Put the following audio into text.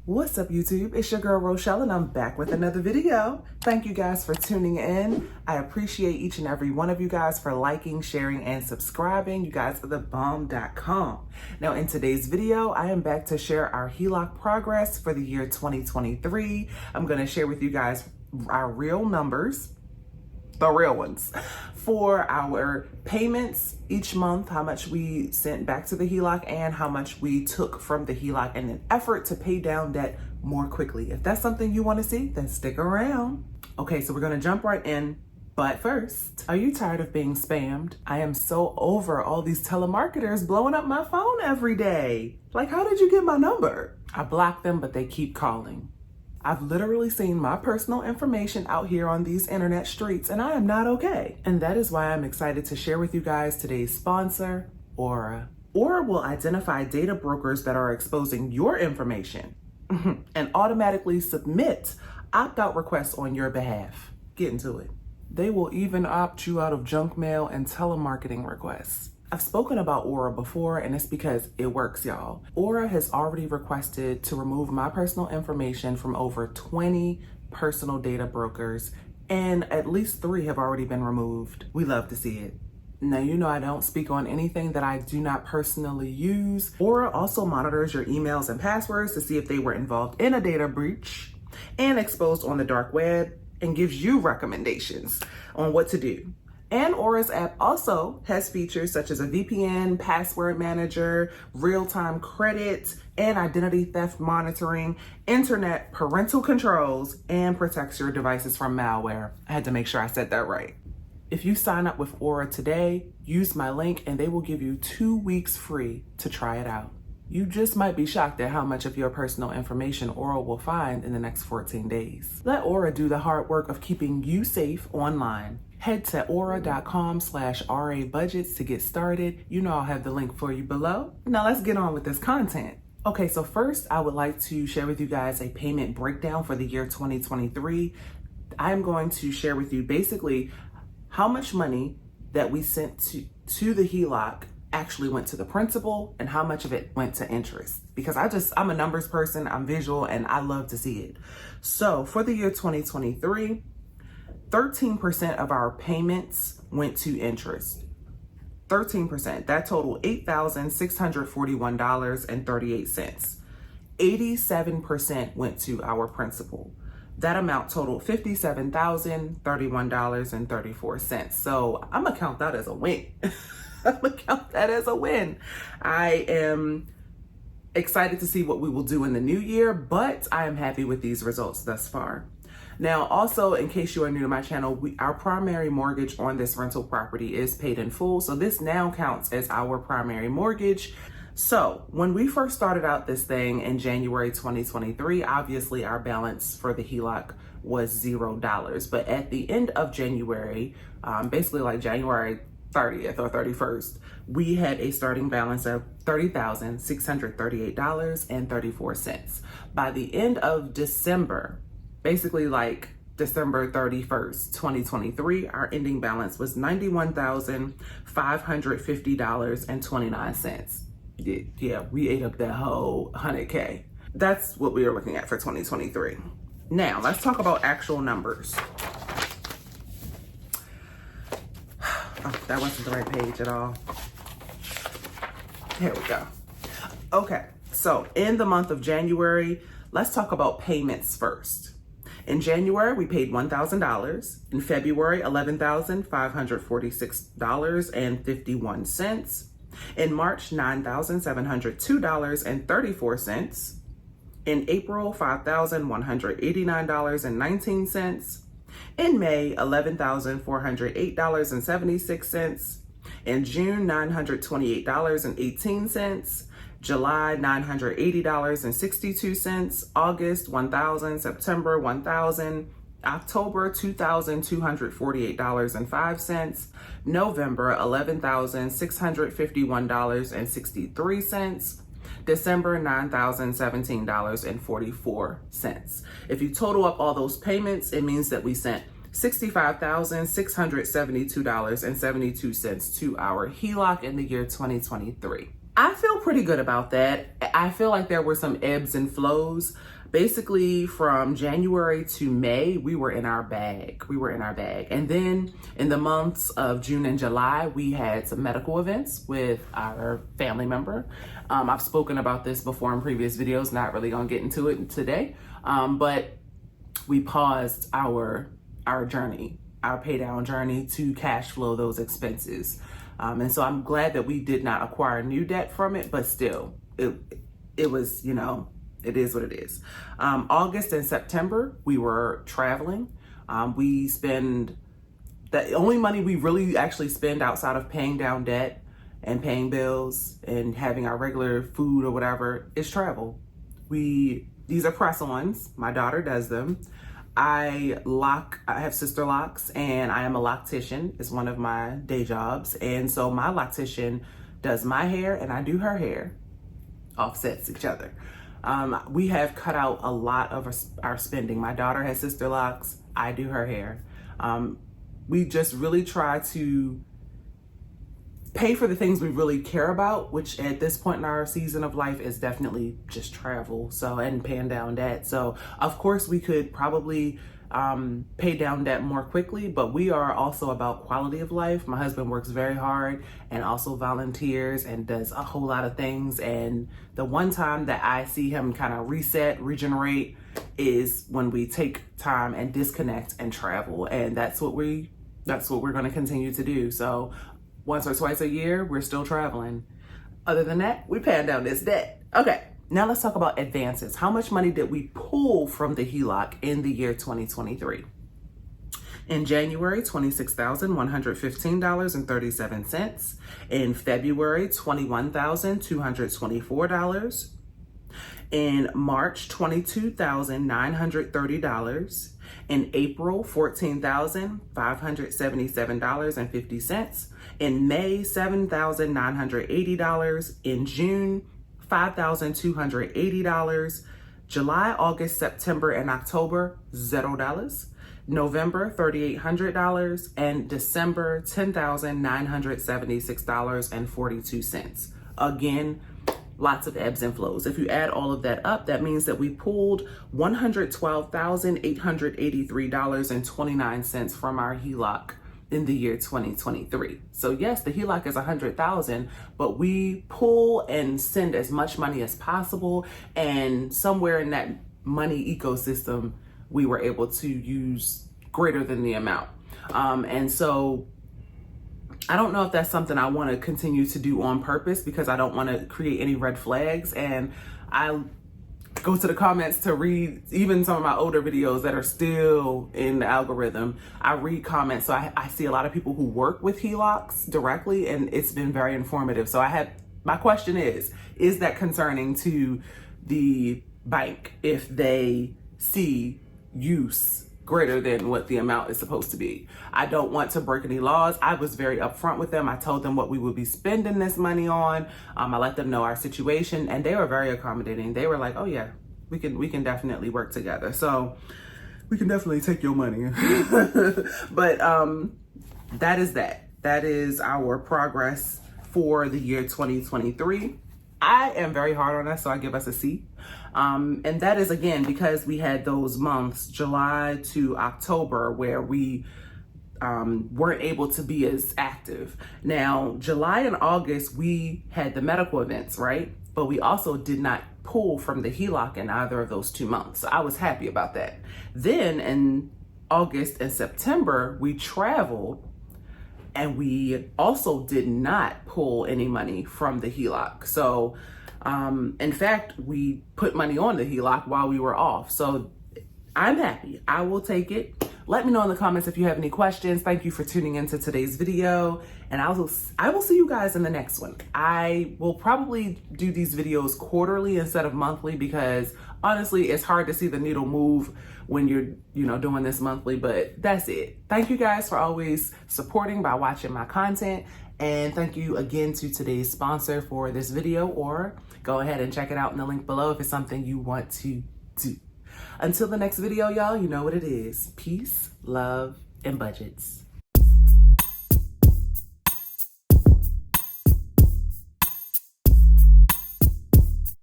What's up, YouTube? It's your girl Rochelle and I'm back with another video. Thank you guys for tuning in. I appreciate each and every one of you guys for liking, sharing, and subscribing. You guys are the bomb.com. Now in today's video, I am back to share our HELOC progress for the year 2023. I'm going to share with you guys our real numbers, the real ones, for our payments each month, how much we sent back to the HELOC and how much we took from the HELOC in an effort to pay down debt more quickly. If that's something you want to see, then stick around. Okay, so we're going to jump right in. But first, are you tired of being spammed? I am so over all these telemarketers blowing up my phone every day. Like, how did you get my number? I blocked them, but they keep calling. I've literally seen my personal information out here on these internet streets and I am not okay. And that is why I'm excited to share with you guys today's sponsor, Aura. Aura will identify data brokers that are exposing your information and automatically submit opt-out requests on your behalf. Get into it. They will even opt you out of junk mail and telemarketing requests. I've spoken about Aura before, and it's because it works, y'all. Aura has already requested to remove my personal information from over 20 personal data brokers, and at least 3 have already been removed. We love to see it. Now, you know I don't speak on anything that I do not personally use. Aura also monitors your emails and passwords to see if they were involved in a data breach and exposed on the dark web, and gives you recommendations on what to do. And Aura's app also has features such as a VPN, password manager, real-time credit, and identity theft monitoring, internet parental controls, and protects your devices from malware. I had to make sure I said that right. If you sign up with Aura today, use my link and they will give you 2 weeks free to try it out. You just might be shocked at how much of your personal information Aura will find in the next 14 days. Let Aura do the hard work of keeping you safe online. Head to aura.com/RA budgets to get started. You know I'll have the link for you below. Now let's get on with this content. Okay, so first I would like to share with you guys a payment breakdown for the year 2023. I'm going to share with you basically how much money that we sent to the HELOC actually went to the principal and how much of it went to interest. Because I'm a numbers person, I'm visual, and I love to see it. So for the year 2023, 13% of our payments went to interest. 13%. That totaled $8,641.38. 87% went to our principal. That amount totaled $57,031.34. So I'm gonna count that as a win. I'm gonna count that as a win. I am excited to see what we will do in the new year, but I am happy with these results thus far. Now, also, in case you are new to my channel, our primary mortgage on this rental property is paid in full. So this now counts as our primary mortgage. So when we first started out this thing in January 2023, obviously our balance for the HELOC was $0. But at the end of January, basically like January 30th or 31st, we had a starting balance of $30,638.34. By the end of December, basically like December 31st, 2023, our ending balance was $91,550.29. Yeah, we ate up that whole 100K. That's what we are looking at for 2023. Now, let's talk about actual numbers. Oh, that wasn't the right page at all. Here we go. Okay, so in the month of January, let's talk about payments first. In January, we paid $1,000. In February, $11,546.51. In March, $9,702.34. In April, $5,189.19. In May, $11,408.76. In June, $928.18. July, $980.62, August, $1,000, September, $1,000, October, $2,248.05, November, $11,651.63, December, $9,017.44. If you total up all those payments, it means that we sent $65,672.72 to our HELOC in the year 2023. I feel pretty good about that. I feel like there were some ebbs and flows. Basically, from January to May, we were in our bag. And then in the months of June and July, we had some medical events with our family member. I've spoken about this before in previous videos, not really gonna get into it today. But we paused our journey, our pay down journey to cash flow those expenses. And so I'm glad that we did not acquire new debt from it, but still, it was, you know, it is what it is. August and September, we were traveling. We spend, the only money we really actually spend outside of paying down debt and paying bills and having our regular food or whatever is travel. These are press-ons. My daughter does them. I have sister locks, and I am a loctician. It's one of my day jobs. And so my loctician does my hair and I do her hair. Offsets each other. We have cut out a lot of our spending. My daughter has sister locks. I do her hair. We just really try to pay for the things we really care about, which at this point in our season of life is definitely just travel. So, and paying down debt. So of course we could probably pay down debt more quickly, but we are also about quality of life. My husband works very hard and also volunteers and does a whole lot of things. And the one time that I see him kind of reset, regenerate is when we take time and disconnect and travel. And that's what we're going to continue to do. So once or twice a year, we're still traveling. Other than that, we're paying down this debt. Okay, now let's talk about advances. How much money did we pull from the HELOC in the year 2023? In January, $26,115.37. In February, $21,224. In March, $22,930. In April, $14,577.50. In May, $7,980. In June, $5,280. July, August, September, and October, $0. November, $3,800. And December, $10,976.42. Again, lots of ebbs and flows. If you add all of that up, that means that we pulled $112,883.29 from our HELOC in the year 2023. So yes, the HELOC is $100,000, but we pull and send as much money as possible. And somewhere in that money ecosystem, we were able to use greater than the amount. And so I don't know if that's something I want to continue to do on purpose, because I don't want to create any red flags. And I go to the comments to read even some of my older videos that are still in the algorithm. I read comments. So I see a lot of people who work with HELOCs directly, and it's been very informative. So my question is that concerning to the bank if they see use greater than what the amount is supposed to be? I don't want to break any laws. I was very upfront with them. I told them what we would be spending this money on. I let them know our situation, and they were very accommodating. They were like, oh yeah, we can definitely work together. So we can definitely take your money. But that is our progress for the year 2023. I am very hard on us, so I give us a C. And that is, again, because we had those months, July to October, where we weren't able to be as active. Now, July and August, we had the medical events, right? But we also did not pull from the HELOC in either of those 2 months. So I was happy about that. Then in August and September, we traveled, and we also did not pull any money from the HELOC. So in fact, we put money on the HELOC while we were off. So I'm happy. I will take it. Let me know in the comments if you have any questions. Thank you for tuning into today's video, and I will see you guys in the next one. I will probably do these videos quarterly instead of monthly, because honestly, it's hard to see the needle move when you're, doing this monthly, but that's it. Thank you guys for always supporting by watching my content. And thank you again to today's sponsor for this video, or go ahead and check it out in the link below if it's something you want to do. Until the next video, y'all, you know what it is. Peace, love, and budgets.